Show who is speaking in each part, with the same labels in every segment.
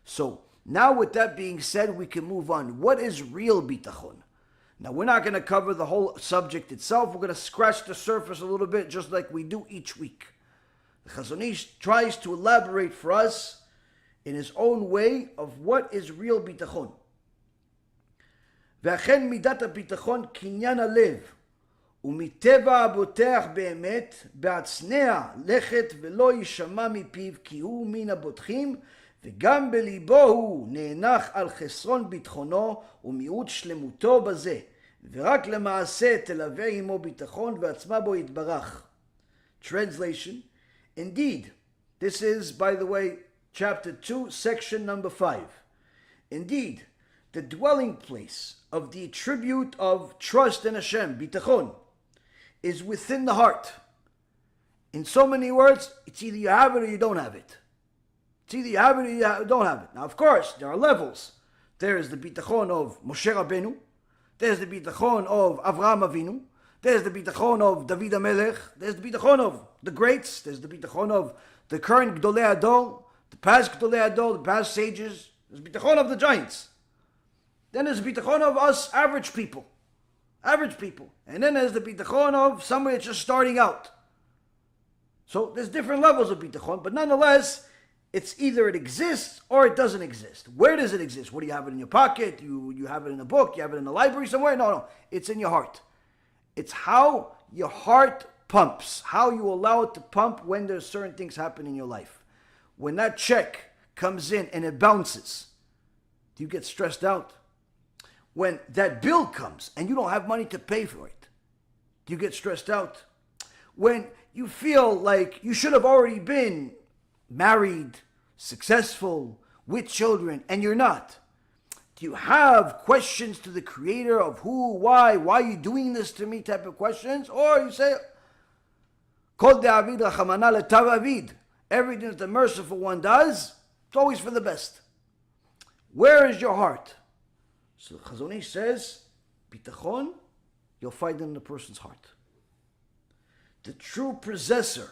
Speaker 1: So now with that being said, we can move on. What is real bitachon? Now we're not going to cover the whole subject itself. We're going to scratch the surface a little bit just like we do each week. The Chazon Ish tries to elaborate for us in his own way of what is real bitachon. ואכן מידת הביטחון קניין הלב ומטבע הבוטח באמת בעצניה לכת ולא יישמע מפיו כי הוא מן הבוטחים וגם בליבו הוא נאנח על חסרון ביטחונו ומיעוט שלמותו בזה ורק למעשה תלווה עמו ביטחון ועצמה בו יתברך. Translation. Indeed, this is, by the way, chapter 2, section number 5. Indeed, the dwelling place of the attribute of trust in Hashem, bitachon, is within the heart. In so many words, it's either you have it or you don't have it. It's either you have it or you don't have it. Now, of course, there are levels. There is the bitachon of Moshe Rabbeinu. There's the bitachon of Avraham Avinu. There's the bitachon of David HaMelech. There's the bitachon of the greats. There's the bitachon of the current Gdolei Ador, the past Gdolei Ador, the past sages. There's the bitachon of the giants. Then there's the bitachon of us average people. Average people. And then there's the bitachon of somebody that's just starting out. So there's different levels of bitachon, but nonetheless, it's either it exists or it doesn't exist. Where does it exist? What do you have it in your pocket? You have it in a book? You have it in the library somewhere? No. It's in your heart. It's how your heart pumps, how you allow it to pump when there's certain things happen in your life. When that check comes in and it bounces, do you get stressed out? When that bill comes and you don't have money to pay for it, do you get stressed out? When you feel like you should have already been married, successful, with children, and you're not, do you have questions to the Creator of who, why are you doing this to me type of questions? Or you say, Kol de'avid rachamana letav avid. Everything that the merciful one does, it's always for the best. Where is your heart? So the Chazon Ish says, bitachon, you'll find it in the person's heart. The true possessor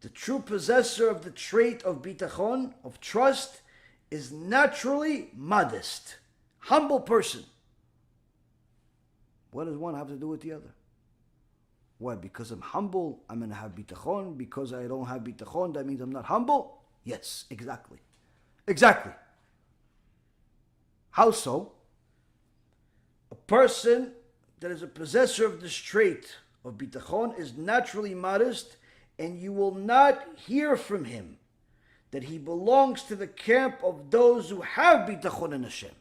Speaker 1: of the trait of bitachon, of trust, is naturally modest, humble person. What does one have to do with the other? Why? Because I'm humble, I'm going to have bitachon. Because I don't have bitachon, that means I'm not humble? Yes, exactly. Exactly. How so? A person that is a possessor of this trait of bitachon is naturally modest, and you will not hear from him that he belongs to the camp of those who have bitachon in Hashem.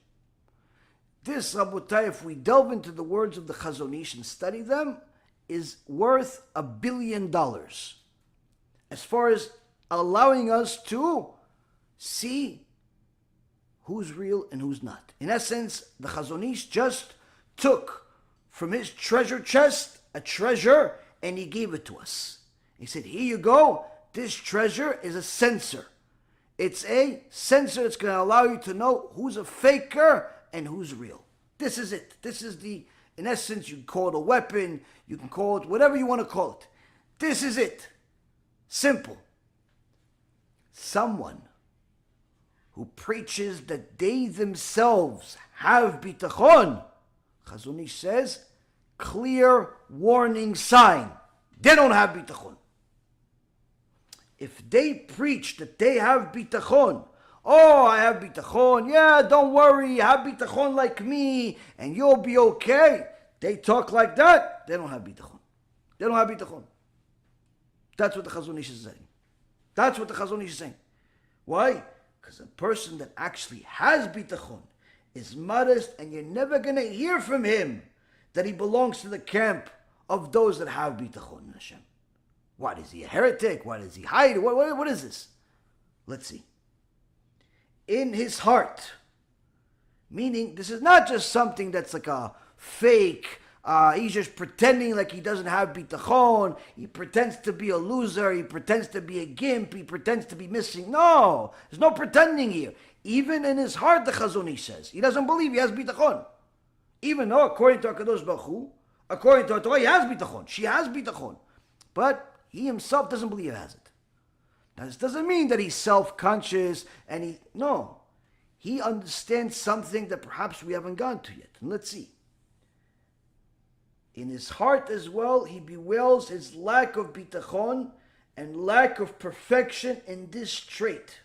Speaker 1: This, Rabotai, if we delve into the words of the Chazon Ish and study them, is worth $1 billion. As far as allowing us to see who's real and who's not. In essence, the Chazon Ish just took from his treasure chest a treasure and he gave it to us. He said, here you go, this treasure is a sensor. It's a sensor that's going to allow you to know who's a faker and who's real. This is it. This is the, in essence, you can call it a weapon, you can call it whatever you want to call it. This is it. Simple. Someone who preaches that they themselves have bitachon, Chazon Ish says, clear warning sign. They don't have bitachon. If they preach that they have bitachon, oh, I have bitachon, yeah, don't worry, have bitachon like me, and you'll be okay. They talk like that, they don't have bitachon. They don't have bitachon. That's what the Chazon Ish is saying. That's what the Chazon Ish is saying. Why? Because a person that actually has bitachon is modest, and you're never going to hear from him that he belongs to the camp of those that have bitachon in Hashem. What, is he a heretic? What, does he hide? What is this? Let's see. In his heart, meaning this is not just something that's like a fake, he's just pretending like he doesn't have bitachon, he pretends to be a loser, he pretends to be a gimp, he pretends to be missing. No, there's no pretending here. Even in his heart, the Chazon Ish says, he doesn't believe he has bitachon. Even though, according to HaKadosh Baruch Hu, according to Torah, he has bitachon, she has bitachon. But he himself doesn't believe he has it. Now, this doesn't mean that he's self-conscious and no. He understands something that perhaps we haven't gone to yet. And let's see. In his heart as well, he bewails his lack of bitachon and lack of perfection in this trait.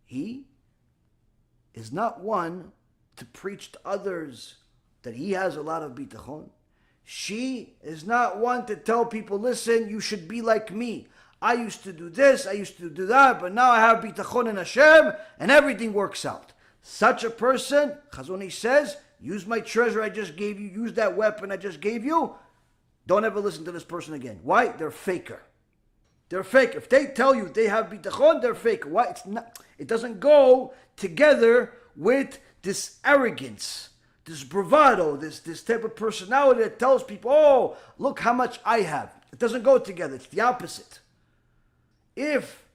Speaker 1: He is not one to preach to others that he has a lot of bitachon. She is not one to tell people, listen, you should be like me. I used to do this, I used to do that, but now I have bitachon in Hashem, and everything works out. Such a person, Chazon Ish says, use my treasure I just gave you, use that weapon I just gave you. Don't ever listen to this person again. Why? They're faker. They're fake. If they tell you they have bitachon, they're fake. Why? It's not. It doesn't go together with this arrogance, this bravado, this type of personality that tells people, oh, look how much I have. It doesn't go together. It's the opposite. If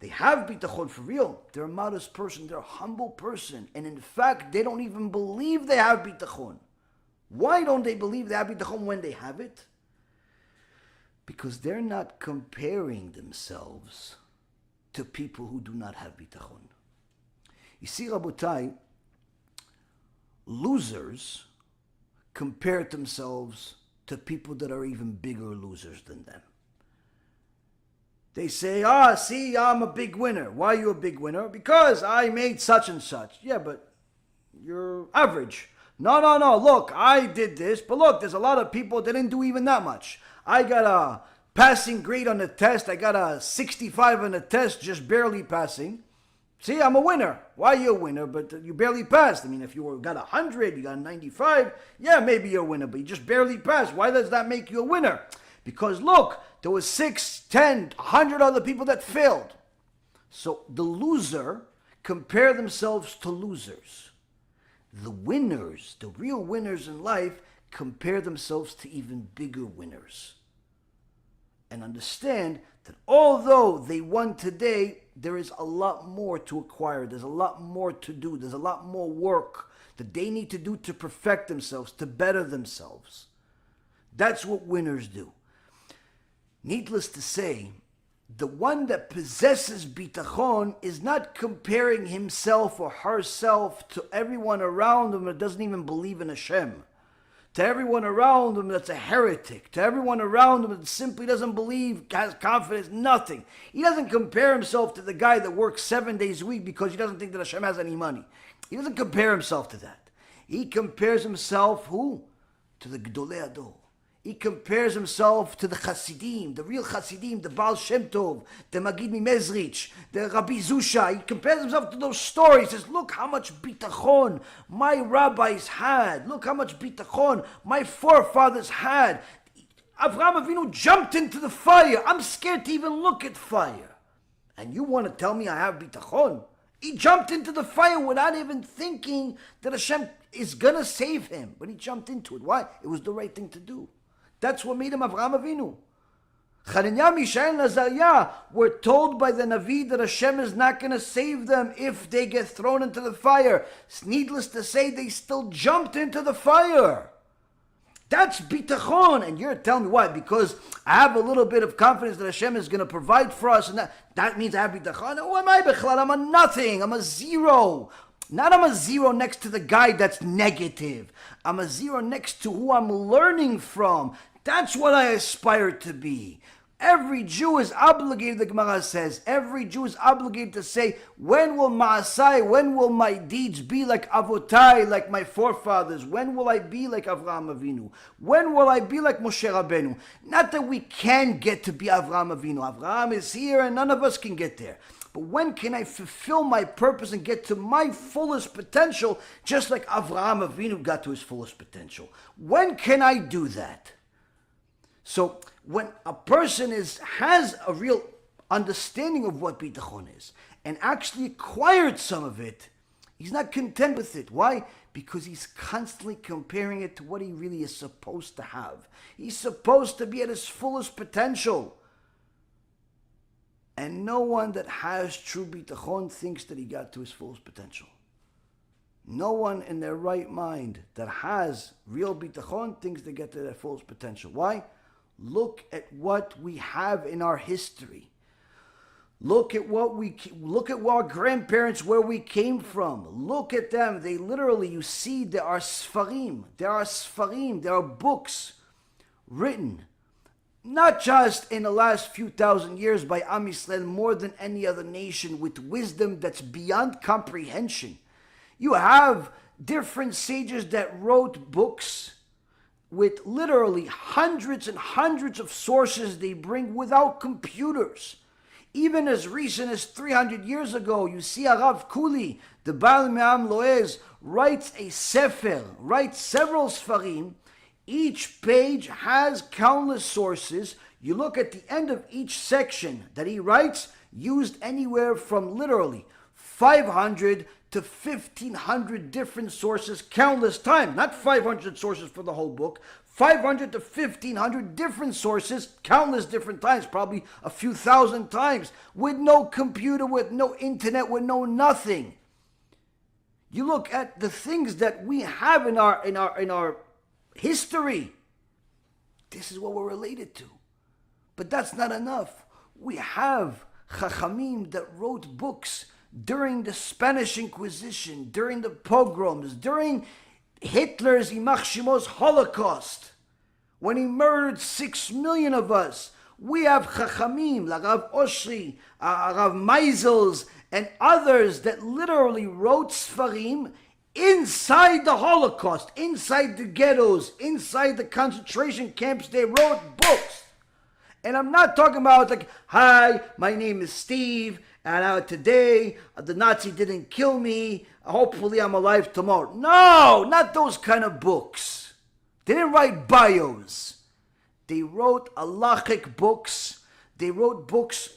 Speaker 1: they have bitachon for real, they're a modest person, they're a humble person, and in fact, they don't even believe they have bitachon. Why don't they believe they have bitachon when they have it? Because they're not comparing themselves to people who do not have bitachon. You see, Rabotai, losers compare themselves to people that are even bigger losers than them. They say, see, I'm a big winner. Why are you a big winner? Because I made such and such. Yeah, but you're average. No, look, I did this, but look, there's a lot of people that didn't do even that much. I got a passing grade on the test. I got a 65 on the test, just barely passing. See, I'm a winner. Why are you a winner? But you barely passed. I mean, if you got 100, you got a 95, yeah, maybe you're a winner, but you just barely passed. Why does that make you a winner? Because look, there was 6, 10, 100 other people that failed. So the loser compare themselves to losers. The winners, the real winners in life, compare themselves to even bigger winners. And understand that although they won today, there is a lot more to acquire. There's a lot more to do. There's a lot more work that they need to do to perfect themselves, to better themselves. That's what winners do. Needless to say, the one that possesses bitachon is not comparing himself or herself to everyone around him that doesn't even believe in Hashem. To everyone around him that's a heretic. To everyone around him that simply doesn't believe, has confidence, nothing. He doesn't compare himself to the guy that works 7 days a week because he doesn't think that Hashem has any money. He doesn't compare himself to that. He compares himself, who? To the Gdolei Ador. He compares himself to the Hasidim, the real Hasidim, the Baal Shem Tov, the Magid Mimezrich, the Rabbi Zusha. He compares himself to those stories. He says, look how much bitachon my rabbis had. Look how much bitachon my forefathers had. Avraham Avinu jumped into the fire. I'm scared to even look at fire. And you want to tell me I have bitachon? He jumped into the fire without even thinking that Hashem is going to save him. But he jumped into it. Why? It was the right thing to do. That's what made him Avraham Avinu. Chananya, Mishael, and Azariah were told by the Navi that Hashem is not going to save them if they get thrown into the fire. It's needless to say, they still jumped into the fire. That's bitachon. And you're telling me why? Because I have a little bit of confidence that Hashem is going to provide for us, and that means I have bitachon. Who am I, Bechlal? I'm a nothing. I'm a zero. Not I'm a zero next to the guy that's negative. I'm a zero next to who I'm learning from. That's what I aspire to be. Every Jew is obligated, the Gemara says, every Jew is obligated to say, when will Ma'asai, when will my deeds be like Avotai, like my forefathers? When will I be like Avraham Avinu? When will I be like Moshe Rabbeinu? Not that we can get to be Avraham Avinu. Avraham is here and none of us can get there. But when can I fulfill my purpose and get to my fullest potential, just like Avraham Avinu got to his fullest potential? When can I do that? So when a person has a real understanding of what bitachon is and actually acquired some of it, he's not content with it. Why? Because he's constantly comparing it to what he really is supposed to have. He's supposed to be at his fullest potential. And no one that has true bitachon thinks that he got to his fullest potential. No one in their right mind that has real bitachon thinks they get to their fullest potential. Why? Look at what we have in our history. Look at our grandparents, where we came from. Look at them. They literally, you see, there are sfarim. There are books written, not just in the last few thousand years by Am Yisrael, more than any other nation, with wisdom that's beyond comprehension. You have different sages that wrote books with literally hundreds and hundreds of sources they bring without computers. Even as recent as 300 years ago, you see Arav Kuli, the Baal Me'am Loez, writes a sefer, writes several sfarim. Each page has countless sources. You look at the end of each section that he writes, used anywhere from literally 500 to 1,500 different sources, countless times. Not 500 sources for the whole book, 500 to 1,500 different sources, countless different times, probably a few thousand times, with no computer, with no internet, with no nothing. You look at the things that we have in our history. This is what we're related to. But that's not enough. We have Chachamim that wrote books during the Spanish Inquisition, during the pogroms, during Hitler's Ymach Shimo's Holocaust, when he murdered 6 million of us. We have Chachamim, like Rav Oshri, Rav Meisels, and others that literally wrote Sfarim inside the Holocaust, inside the ghettos, inside the concentration camps. They wrote books. And I'm not talking about like, hi, my name is Steve, and today the Nazi didn't kill me. Hopefully I'm alive tomorrow. No, not those kind of books. They didn't write bios. They wrote halachic books. They wrote books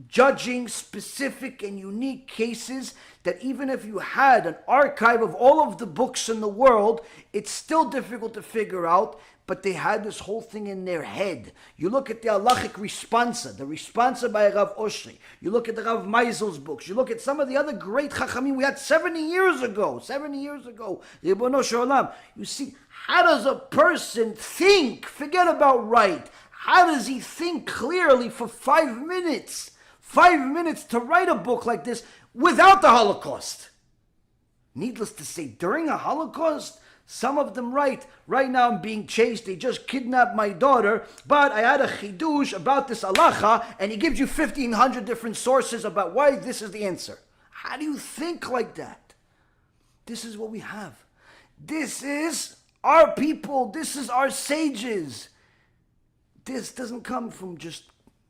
Speaker 1: judging specific and unique cases that even if you had an archive of all of the books in the world, it's still difficult to figure out. But they had this whole thing in their head. You look at the halachic responsa, the responsa by Rav Oshri. You look at the Rav Meisel's books. You look at some of the other great chachamim we had 70 years ago. Ribono shel olam. You see, how does a person think? Forget about right. How does he think clearly for 5 minutes? 5 minutes to write a book like this without the Holocaust. Needless to say, during a Holocaust, some of them write, right now I'm being chased, they just kidnapped my daughter, but I had a chidush about this halacha, and he gives you 1,500 different sources about why this is the answer. How do you think like that? This is what we have. This is our people. This is our sages. This doesn't come from just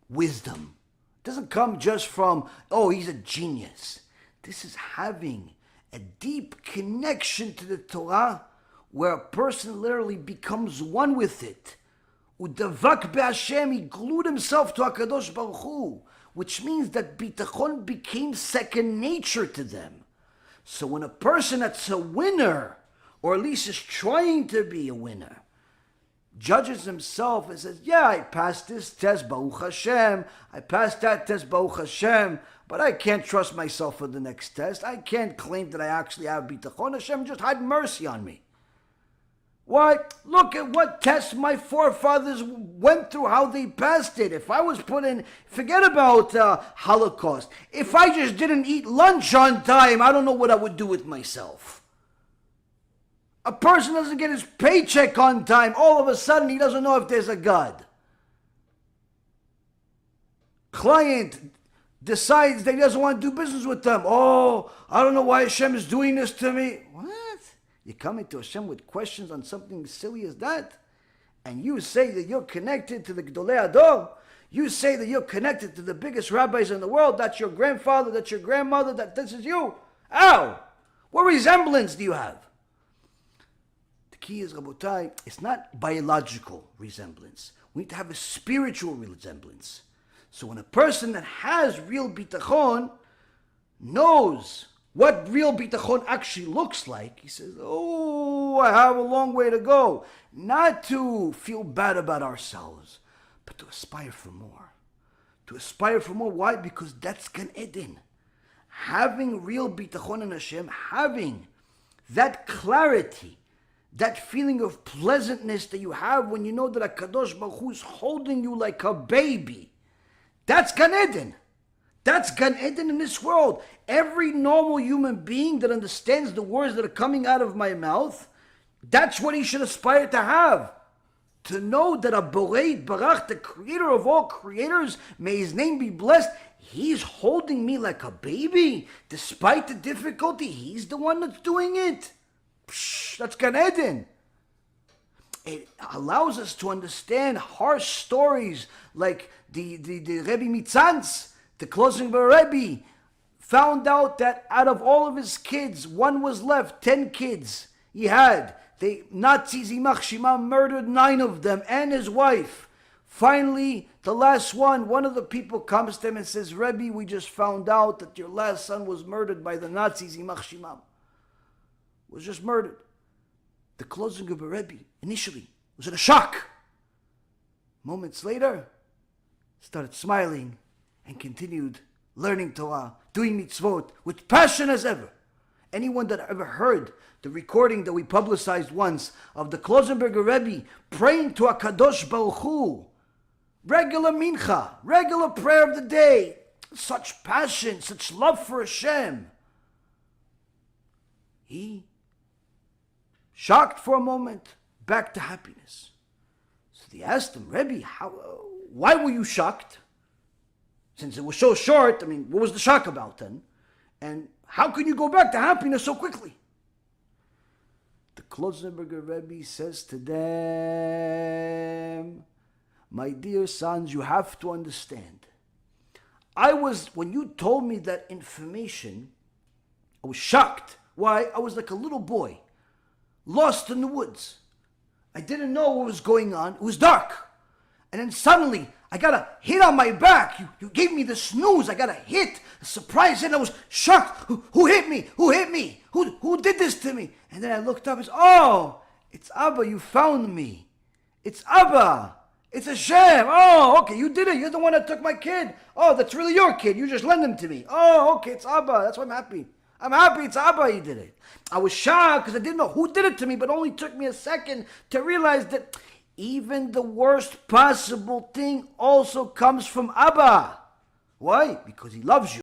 Speaker 1: wisdom. It doesn't come just from, oh, he's a genius. This is having a deep connection to the Torah, where a person literally becomes one with it. Udavak be'Hashem, he glued himself to HaKadosh Baruch Hu, which means that Bitachon became second nature to them. So when a person that's a winner, or at least is trying to be a winner, judges himself and says, yeah, I passed this test, Baruch Hashem, I passed that test, Baruch Hashem, but I can't trust myself for the next test. I can't claim that I actually have Bitachon. Hashem just had mercy on me. Why? Look at what tests my forefathers went through, how they passed it. If I was put in, forget about Holocaust. If I just didn't eat lunch on time, I don't know what I would do with myself. A person doesn't get his paycheck on time. All of a sudden, he doesn't know if there's a God. Client decides that he doesn't want to do business with them. Oh, I don't know why Hashem is doing this to me. What? You come into Hashem with questions on something as silly as that, and you say that you're connected to the Gdolei Ador. You say that you're connected to the biggest rabbis in the world. That's your grandfather, that's your grandmother, that this is you. Ow! What resemblance do you have? The key is, Rabotai, it's not biological resemblance. We need to have a spiritual resemblance. So when a person that has real bitachon knows what real bitachon actually looks like, he says, oh, I have a long way to go. Not to feel bad about ourselves, but to aspire for more. To aspire for more. Why? Because that's Gan Eden. Having real bitachon in Hashem, having that clarity, that feeling of pleasantness that you have when you know that HaKadosh Baruch Hu is holding you like a baby. That's Gan Eden. That's Gan Eden in this world. Every normal human being that understands the words that are coming out of my mouth, that's what he should aspire to have. To know that a Borei Barach, the creator of all creators, may his name be blessed, he's holding me like a baby. Despite the difficulty, he's the one that's doing it. Psh, that's Gan Eden. It allows us to understand harsh stories like the Rebbe Mitzantz, the closing of a Rebbe, found out that out of all of his kids, one was left, 10 kids he had. The Nazis, Yimach Shimam, murdered 9 of them and his wife. Finally, the last one of the people comes to him and says, Rebbe, we just found out that your last son was murdered by the Nazis, Yimach Shimam. Was just murdered. The closing of a Rebbe, initially, was in a shock. Moments later, started smiling and continued learning Torah, doing mitzvot with passion as ever. Anyone that ever heard the recording that we publicized once of the Klosenberger Rebbe praying to HaKadosh Baruch Hu, regular mincha, regular prayer of the day, such passion, such love for Hashem. He shocked for a moment, back to happiness. So they asked him, Rebbe, why were you shocked? Since it was so short, what was the shock about then? And how can you go back to happiness so quickly? The Klosenberger Rebbe says to them, my dear sons, you have to understand. When you told me that information, I was shocked. Why? I was like a little boy, lost in the woods. I didn't know what was going on. It was dark. And then suddenly, I got a hit on my back. You gave me the snooze. I got a hit, a surprise hit. I was shocked. Who hit me? Who hit me? Who did this to me? And then I looked up and said, oh, it's Abba. You found me. It's Abba. It's Hashem. Oh, okay, you did it. You're the one that took my kid. Oh, that's really your kid. You just lent him to me. Oh, okay, it's Abba. That's why I'm happy. I'm happy it's Abba, he did it. I was shocked because I didn't know who did it to me, but it only took me a second to realize that even the worst possible thing also comes from Abba. Why? Because he loves you.